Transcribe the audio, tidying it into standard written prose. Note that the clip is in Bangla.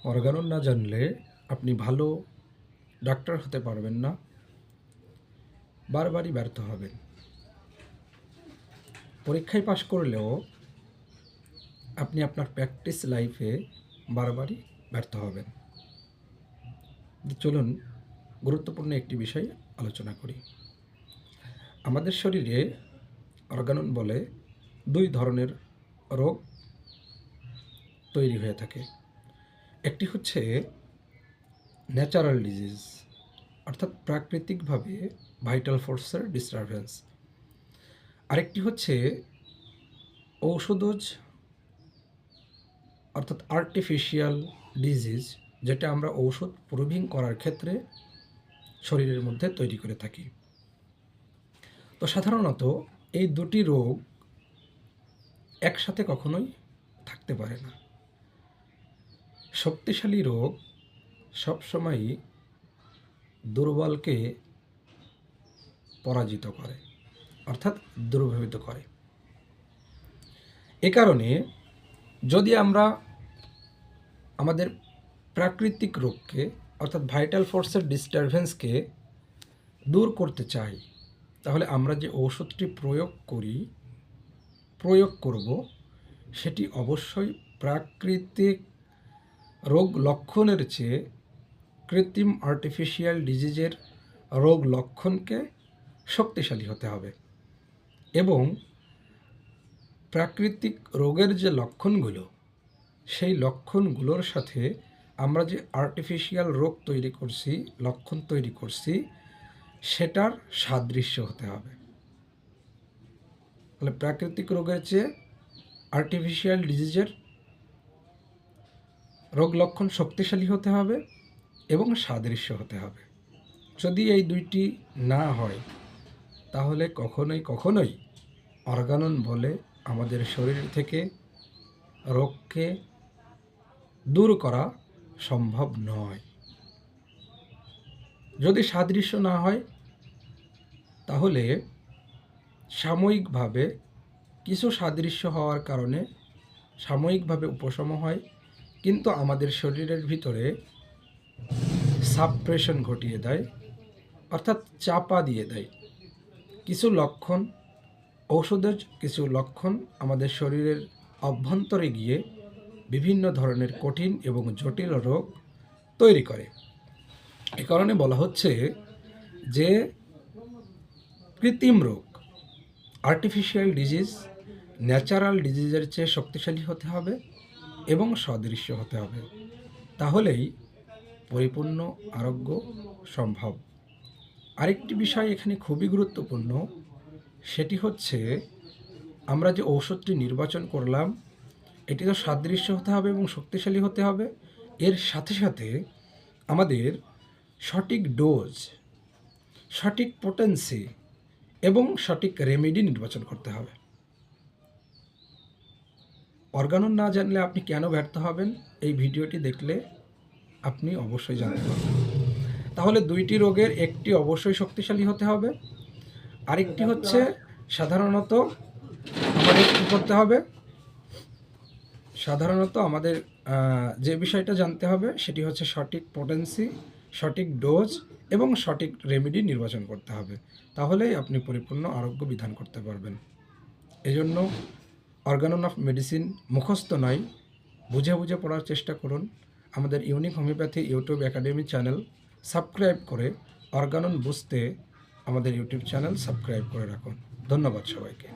অর্গানন না জানলে আপনি ভালো ডাক্তার হতে পারবেন না, বারবারই ব্যর্থ হবেন। পরীক্ষায় পাশ করলেও আপনি আপনার প্র্যাকটিস লাইফে বারবারই ব্যর্থ হবেন। চলুন গুরুত্বপূর্ণ একটি বিষয় আলোচনা করি। আমাদের শরীরে অর্গানন বলে দুই ধরনের রোগ তৈরি হয়ে থাকে। একটি হচ্ছে ন্যাচারাল ডিজিজ, অর্থাৎ প্রাকৃতিকভাবে ভাইটাল ফোর্সের ডিস্টারবেন্স। আরেকটি হচ্ছে ঔষধজ, অর্থাৎ আর্টিফিশিয়াল ডিজিজ, যেটা আমরা ঔষধ প্রুভিং করার ক্ষেত্রে শরীরের মধ্যে তৈরি করে থাকি। তো সাধারণত এই দুটি রোগ একসাথে কখনোই থাকতে পারে না। শক্তিশালী রোগ সবসময়ই দুর্বলকে পরাজিত করে, অর্থাৎ দুর্ভাবিত করে। এ কারণে যদি আমরা আমাদের প্রাকৃতিক রোগকে, অর্থাৎ ভাইটাল ফোর্সের ডিস্টারবেন্সকে দূর করতে চাই, তাহলে আমরা যে ঔষধটি প্রয়োগ করব সেটি অবশ্যই প্রাকৃতিক রোগ লক্ষণের চেয়ে কৃত্রিম আর্টিফিশিয়াল ডিজিজের রোগ লক্ষণকে শক্তিশালী হতে হবে। এবং প্রাকৃতিক রোগের যে লক্ষণগুলো, সেই লক্ষণগুলোর সাথে আমরা যে আর্টিফিশিয়াল রোগ তৈরি করছি, লক্ষণ তৈরি করছি, সেটার সাদৃশ্য হতে হবে। তাহলে প্রাকৃতিক রোগের চেয়ে আর্টিফিশিয়াল ডিজিজের রোগ লক্ষণ শক্তিশালী হতে হবে এবং সাদৃশ্য হতে হবে। যদি এই দুইটি না হয়, তাহলে কখনোই অর্গানন বলে আমাদের শরীর থেকে রোগকে দূর করা সম্ভব নয়। যদি সাদৃশ্য না হয়, তাহলে সাময়িকভাবে কিছু সাদৃশ্য হওয়ার কারণে সাময়িকভাবে উপশম হয়, কিন্তু আমাদের শরীরের ভিতরে সাপ্রেশন ঘটিয়ে দেয়, অর্থাৎ চাপা দিয়ে দেয়। কিছু লক্ষণ, ঔষধের কিছু লক্ষণ আমাদের শরীরের অভ্যন্তরে গিয়ে বিভিন্ন ধরনের কঠিন এবং জটিল রোগ তৈরি করে। এ কারণে বলা হচ্ছে যে কৃত্রিম রোগ, আর্টিফিশিয়াল ডিজিজ, ন্যাচারাল ডিজিজের চেয়ে শক্তিশালী হতে হবে এবং সদৃশ্য হতে হবে, তাহলেই পরিপূর্ণ আরোগ্য সম্ভব। আরেকটি বিষয় এখানে খুবই গুরুত্বপূর্ণ, সেটি হচ্ছে আমরা যে ঔষধটি নির্বাচন করলাম, এটি তো সাদৃশ্য হতে হবে এবং শক্তিশালী হতে হবে। এর সাথে সাথে আমাদের সঠিক ডোজ, সঠিক পোটেন্সি এবং সঠিক রেমেডি নির্বাচন করতে হবে। অর্গানন না জানলে আপনি কেন ব্যর্থ হবেন, এই ভিডিওটি দেখলে আপনি অবশ্যই জানতে পারবেন। তাহলে দুইটি রোগের একটি অবশ্যই শক্তিশালী হতে হবে, আরেকটি হচ্ছে সাধারণত আমাদের কী করতে হবে, আমাদের যে বিষয়টা জানতে হবে সেটি হচ্ছে সঠিক পোটেন্সি, সঠিক ডোজ এবং সঠিক রেমেডি নির্বাচন করতে হবে। তাহলেই আপনি পরিপূর্ণ আরোগ্য বিধান করতে পারবেন। এজন্য অর্গানন অফ মেডিসিন মুখস্থ নয়, বুঝে বুঝে পড়ার চেষ্টা করুন। আমাদের unique homeopathy YouTube academy channel subscribe করে অর্গানন বুঝতে আমাদের ইউটিউব চ্যানেল সাবস্ক্রাইব করে রাখুন। ধন্যবাদ সবাইকে।